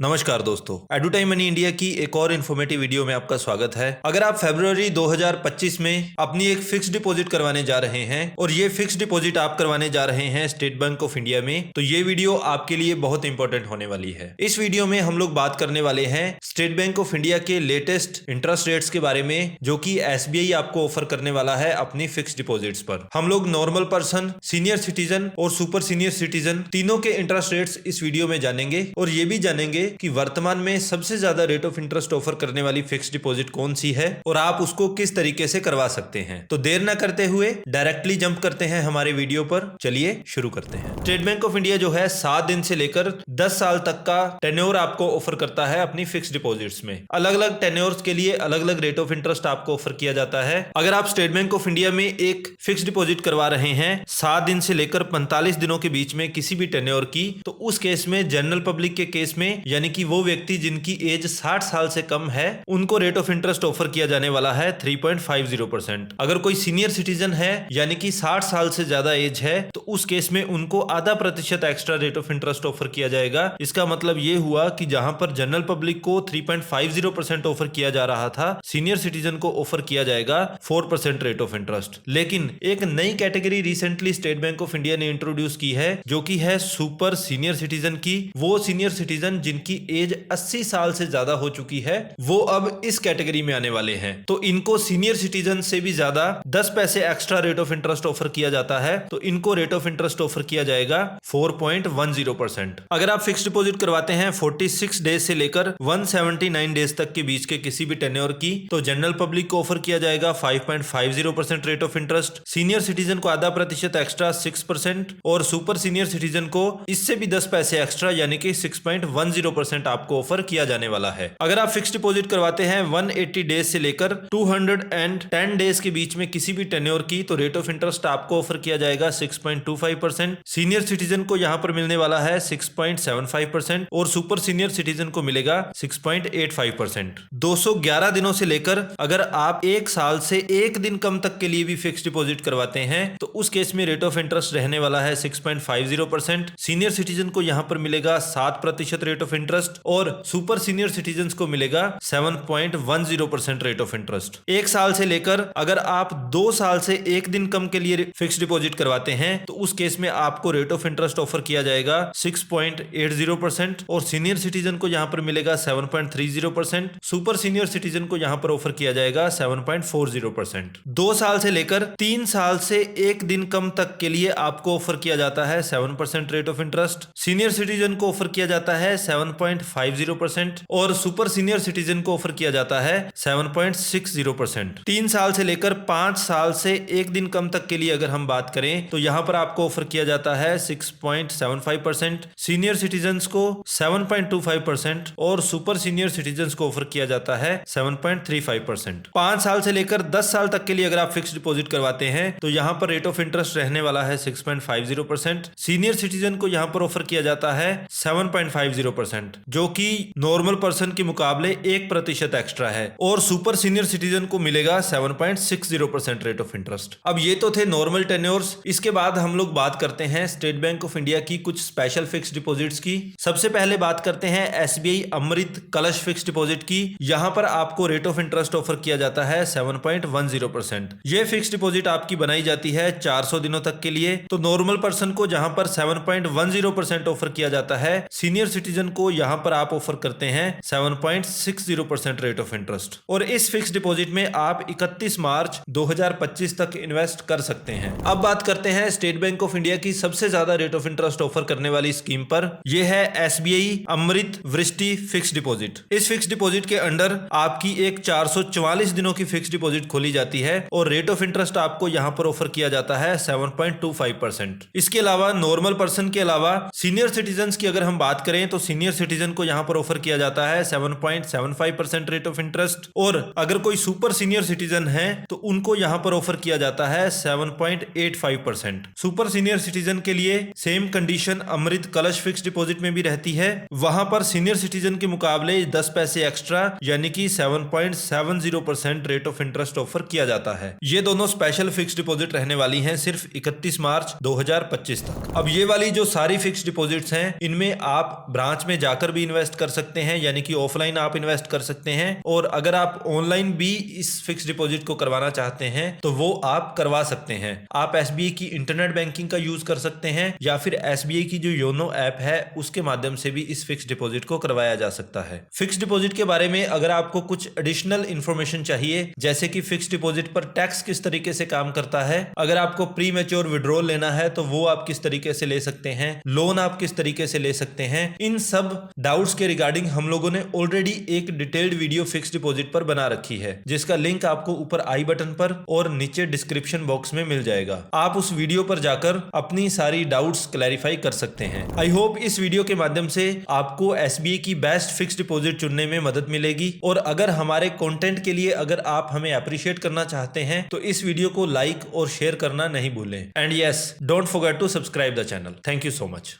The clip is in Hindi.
नमस्कार दोस्तों, एडुटाइम मनी इंडिया की एक और इन्फॉर्मेटिव वीडियो में आपका स्वागत है। अगर आप फरवरी 2025 में अपनी एक फिक्स डिपॉजिट करवाने जा रहे हैं और ये फिक्स डिपॉजिट आप करवाने जा रहे हैं स्टेट बैंक ऑफ इंडिया में, तो ये वीडियो आपके लिए बहुत इंपॉर्टेंट होने वाली है। इस वीडियो में हम लोग बात करने वाले हैं स्टेट बैंक ऑफ इंडिया के लेटेस्ट इंटरेस्ट रेट्स के बारे में, जो कि एसबीआई आपको ऑफर करने वाला है अपनी फिक्स डिपॉजिट्स पर। हम लोग नॉर्मल पर्सन, सीनियर सिटीजन और सुपर सीनियर सिटीजन तीनों के इंटरेस्ट रेट्स इस वीडियो में जानेंगे और ये भी जानेंगे कि वर्तमान में सबसे ज्यादा रेट ऑफ इंटरेस्ट ऑफर करने वाली फिक्स डिपॉजिट कौन सी है और आप उसको किस तरीके से करवा सकते हैं। तो देर न करते हुए डायरेक्टली जंप करते हैं हमारे वीडियो पर। चलिए शुरू करते हैं। स्टेट बैंक ऑफ इंडिया जो है 7 दिन से लेकर 10 साल तक का टेन्योर आपको ऑफर करता है अपनी फिक्स डिपॉजिट्स में। अलग अलग टेन्योर्स के लिए अलग अलग रेट ऑफ इंटरेस्ट आपको ऑफर किया जाता है। अगर आप स्टेट बैंक ऑफ इंडिया में एक फिक्स डिपॉजिट करवा रहे हैं 7 दिन से लेकर 45 दिनों के बीच में किसी भी टेन्योर की, तो उस केस में जनरल पब्लिक के केस में, यानी कि वो व्यक्ति जिनकी एज 60 साल से कम है, उनको रेट ऑफ इंटरेस्ट ऑफर किया जाने वाला है 3.50%। अगर कोई सीनियर सिटीजन है, यानी कि 60 साल से ज्यादा एज है, तो उस केस में उनको आधा प्रतिशत extra rate of interest offer किया जाएगा। इसका मतलब ये हुआ कि जहां पर जनरल पब्लिक को 3.50% ऑफर किया जा रहा था, सीनियर सिटीजन को ऑफर किया जाएगा 4% रेट ऑफ इंटरेस्ट। लेकिन एक नई category recently state bank of India ने इंट्रोड्यूस की है, जो कि है सुपर सीनियर सिटीजन की। वो सीनियर सिटीजन जिनकी एज 80 साल से ज्यादा हो चुकी है, वो अब इस कैटेगरी में आने वाले हैं। तो इनको सीनियर सिटीजन से भी ज्यादा 10 पैसे extra rate of interest offer किया जाता है। तो इनको रेट ऑफ इंटरेस्ट ऑफर किया जाएगा 4.10%। अगर आप फिक्स डिपॉजिट करवाते हैं 46 डेज से लेकर 179 डेज तक के बीच के किसी भी टेन्योर की, तो जनरल पब्लिक को ऑफर किया जाएगा 5.50% rate of interest, senior citizen को आधा प्रतिशत एक्स्ट्रा 6% और सुपर सीनियर सिटीजन को इससे भी 10 पैसे एक्स्ट्रा यानी कि 6.10% आपको ऑफर किया जाने वाला है। अगर आप फिक्स डिपॉजिट करवाते हैं 180 डेज से लेकर 210 डेज के बीच में किसी भी टेन्योर की, तो रेट ऑफ इंटरेस्ट आपको ऑफर किया जाएगा 6.25%। सीनियर सिटीजन को यहां पर मिलने वाला है 6.75% और सुपर सीनियर सिटीजन को मिलेगा 6.85%। 211 दिनों से लेकर अगर आप 1 साल से 1 दिन कम तक के लिए भी फिक्स डिपॉजिट करवाते हैं, तो उस केस में रेट ऑफ इंटरेस्ट रहने वाला है 6.50%। सीनियर सिटीजन को यहां पर मिलेगा 7% रेट ऑफ इंटरेस्ट और सुपर सीनियर सिटीजन्स को मिलेगा 7.10% रेट ऑफ इंटरेस्ट। 1 साल से लेकर अगर आप 2 साल से 1 दिन कम के लिए फिक्स डिपॉजिट करवाते हैं, तो उस केस में आपको रेट ऑफ इंटरेस्ट ऑफर किया जाएगा 6.80% और सीनियर सिटीजन को यहां पर मिलेगा 7.30%। सुपर सीनियर सिटीजन को यहां पर ऑफर किया जाएगा 7.40%। 2 साल से लेकर 3 साल से 1 दिन कम तक के लिए आपको ऑफर किया जाता है 7% rate of interest. Senior citizen को ऑफर किया जाता है 7.50% और सुपर सीनियर सिटीजन को ऑफर किया जाता है 7.60%। 3 साल से लेकर 5 साल से 1 दिन कम तक के लिए अगर हम बात करें, तो यहां पर आपको ऑफर किया जाता है 6.75%, सीनियर सिटीजन्स को 7.25% और सुपर सीनियर सिटीजन्स को ऑफर किया जाता है 7.35%। 5 साल से लेकर 10 साल तक के लिए अगर आप फिक्स डिपॉजिट करवाते हैं, तो यहां पर रेट ऑफ इंटरेस्ट रहने वाला है 6.50%। सीनियर सिटीजन को यहां पर ऑफर किया जाता है 7.50%, जो कि नॉर्मल पर्सन के मुकाबले 1% एक्स्ट्रा है और सुपर सीनियर सिटीजन को मिलेगा 7.60% रेट ऑफ इंटरेस्ट। अब ये तो थे नॉर्मल टेन्योर्स। इसके बाद हम लोग बात करते हैं स्टेट बैंक ऑफ इंडिया की कुछ स्पेशल फिक्स डिपॉजिट्स की। सबसे पहले बात करते हैं एसबीआई अमृत कलश फिक्स डिपॉजिट की। यहां पर आपको रेट ऑफ इंटरेस्ट ऑफर किया जाता है 7.10%। ये फिक्स डिपॉजिट आपकी बनाई जाती है 400 दिनों तक के लिए। तो नॉर्मल पर्सन को जहां पर 7.10% ऑफर किया जाता है, सीनियर सिटीजन को यहां पर आप ऑफर करते हैं 7.60% रेट ऑफ इंटरेस्ट। और इस फिक्स डिपॉजिट में आप 31 मार्च 2025 तक इन्वेस्ट कर सकते हैं। अब बात करते हैं स्टेट बैंक ऑफ इंडिया की सबसे ज्यादा रेट ऑफ इंटरेस्ट ऑफर करने वाली स्कीम पर। यह है एसबीआई अमृत वृष्टि फिक्स डिपॉजिट। इस फिक्स डिपॉजिट के अंडर आपकी एक 444 दिनों की फिक्स डिपॉजिट खोली जाती है और रेट ऑफ इंटरेस्ट आपको यहां पर ऑफर किया जाता है 7.25%। इसके अलावा नॉर्मल पर्सन के अलावा सीनियर सिटीजन की अगर हम बात करें, तो सीनियर सिटीजन को यहां पर ऑफर किया जाता है 7.75% रेट ऑफ इंटरेस्ट और अगर कोई सुपर सीनियर सिटीजन है, तो उनको यहां पर ऑफर किया जाता है 7.85%। सुपर सीनियर सिटीजन के लिए सेम कंडीशन अमृत कलश फिक्स डिपॉजिट में भी रहती है। वहां पर सीनियर सिटीजन के मुकाबले 10 पैसे एक्स्ट्रा यानी कि 7.70% रेट ऑफ इंटरेस्ट ऑफर किया जाता है। ये दोनों स्पेशल फिक्स डिपॉजिट रहने वाली हैं सिर्फ 31 मार्च 2025 तक। अब ये वाली जो सारी फिक्स डिपॉजिट्स हैं, इनमें आप ब्रांच में जाकर भी इन्वेस्ट कर सकते हैं, यानी कि ऑफलाइन आप इन्वेस्ट कर सकते हैं। और अगर आप ऑनलाइन भी इस फिक्स डिपॉजिट को करवाना चाहते हैं तो वो आप करवा सकते हैं। आप एसबीआई की इंटरनेट बैंकिंग का यूज कर सकते हैं या फिर एसबीआई की जो योनो ऐप है उसके माध्यम से भी इस फिक्स डिपॉजिट को करवाया जा सकता है। फिक्स डिपॉजिट के बारे में अगर आपको कुछ एडिशनल इंफॉर्मेशन चाहिए, जैसे कि फिक्स डिपॉजिट पर टैक्स किस तरीके से काम करता है, अगर आपको प्री मैच्योर विड्रॉल लेना है तो वो आप किस तरीके से ले सकते हैं, लोन आप किस तरीके से ले सकते हैं, इन सब डाउट्स के रिगार्डिंग हम लोगों ने ऑलरेडी एक डिटेल्ड वीडियो फिक्स डिपॉजिट पर बना रखी है, जिसका लिंक आपको ऊपर आई बटन पर और नीचे डिस्क्रिप्शन बॉक्स में मिल जाएगा। आप उस वीडियो पर जाकर अपनी सारी डाउट्स क्लैरिफाई कर सकते हैं। आई होप इस वीडियो के माध्यम से आपको एसबीआई की बेस्ट फिक्स डिपॉजिट चुनने में मदद मिलेगी। और अगर हमारे कंटेंट के लिए अगर आप हमें अप्रिशिएट करना चाहते हैं तो इस वीडियो को लाइक और शेयर करना नहीं भूलें। And yes, don't forget to subscribe the channel. Thank you so much.